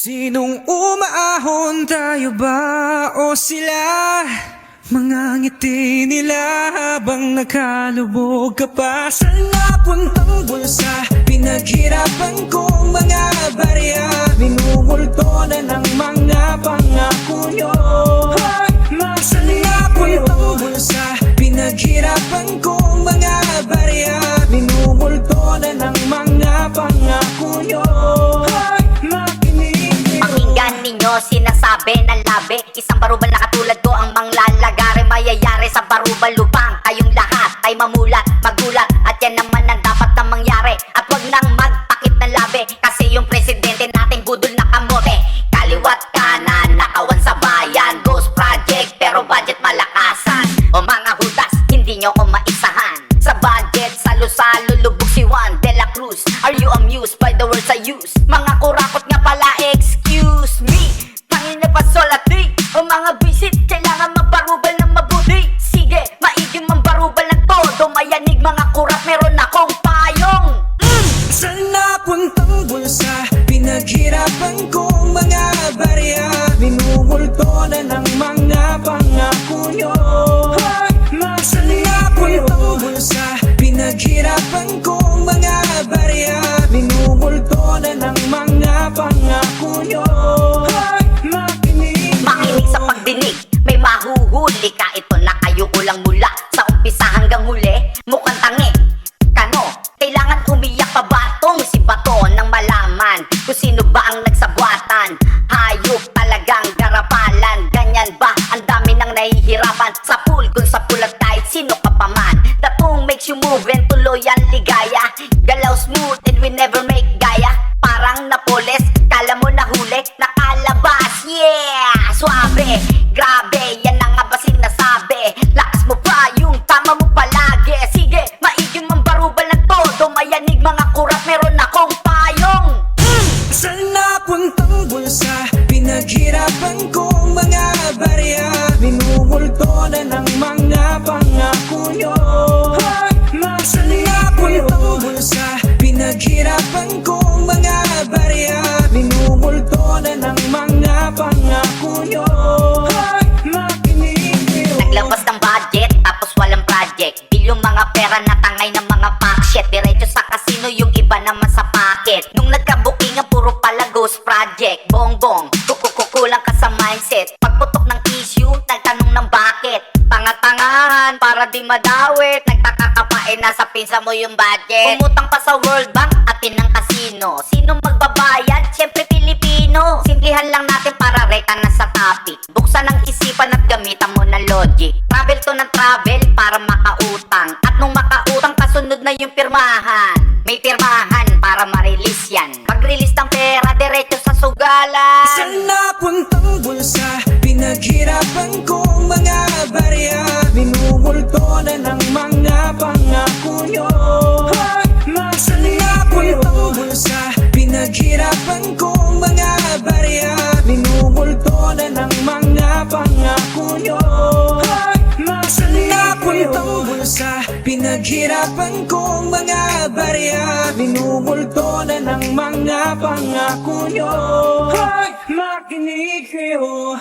Sinong umaahon, tayo ba o sila? Mga ngiti nila habang nakalubog ka pa sa napuntang bulsa. Pinaghirapan kong mga barya, minumulto na ng mga pangako nyo. Sa napuntang bulsa, pinaghirapan kong mga barya, minumulto na ng mga pangako nyo. Pakinggan ninyo, sinasabi ng labi, isang barubal na katulad ko ang manglalagari. Mayayari sa barubal lupang kayong lahat ay mamulat, magulat. At yan naman ang dapat na mangyari. At wag nang magpakit ng labi, kasi yung presidente natin budol na kamote. Kaliwat kanan, nakawan sa bayan, Ghost Project pero budget malakasan. O mga hudas, hindi nyo ko maisahan. Sa budget, salo-salo, lubog si Juan de la Cruz. Are you amused by the words I use? Mga kurakot nga pala, excuse me. Tangin na pasol at di, o mga visit, kailangan magbarubal ng mabuti. Sige, maiging mambarubal ng todo, mayanig mga kurat, meron akong payong. Sa napuntang bulsa, pinaghirapan kong mga barya, minumulto na ng mga pangako nyo. Sa napuntang bulsa, pinaghirapan kong mga barya, minumulto na ng mga pangako nyo. Makinig sa pagdinig, may mahuhuli ka. Ito na kayo ulang mula sa umpisa hanggang huli. Mukhang tangi, kano, kailangan umiyak pa ba tong si Bato nang malaman kung sino ba ang nagsabwatan? Hayop talagang garapalan, ganyan ba? Ang dami nang nahihirapan sa pool, kung sa pulat kahit sino ka pa man. That tongue makes you move and tuloy ang ligaya. Galaw smooth and we never make gaya. Parang napoles, kala mo nahuli, nakalabas, yeah! Suabe, grabe, yan na nga ba sinasabi? Lakas mo pa, yung tama mo palagi. Sige, maiging mambarubal ng todo, mayanig mga kurat, meron akong payong. Sa napuntang bulsa, pinaghirapan kong mga barya, minumulto na ng mga pangako nyo. Sa napuntang bulsa, pinaghirapan kong mga barya, minumulto na ng mga pangako nyo. Naglabas ng budget, tapos walang project. Bilyong mga pera na tangay ng mga packshit. Diretso sa casino, yung iba naman sa pocket. Nung nagka-booking ang puro pala Ghost Project. Bongbong, kukulang ka sa mindset. Pagputok ng issue, nagtanong ng bakit. Tanga-tangahan, para di madawit. Nagtaka ka pa, nasa pinsa mo yung budget. Umutang pa sa World Bank at ng casino. Sino magbabayad? Siyempre Pilipino. Simplihan lang natin para reka na sa topic. Buksan ang isipan at gamitan mo ng logic. Travel to ng travel para makautang. At nung makautang, kasunod na yung pirmahan. May pirmahan para ma-release yan. Pag-release ng pera, diretso sa sugalan. Sa napuntang bulsa, pinaghirapan kong mga barya, minumulto na ng mga pangako nyo. Sa napuntang bulsa, pinaghirapan kong mga barya, minumulto na ng mga pangako nyo. Sa napuntang bulsa, pinaghirapan kong mga barya, minumulto na ng mga pangako nyo. Makinig kayo.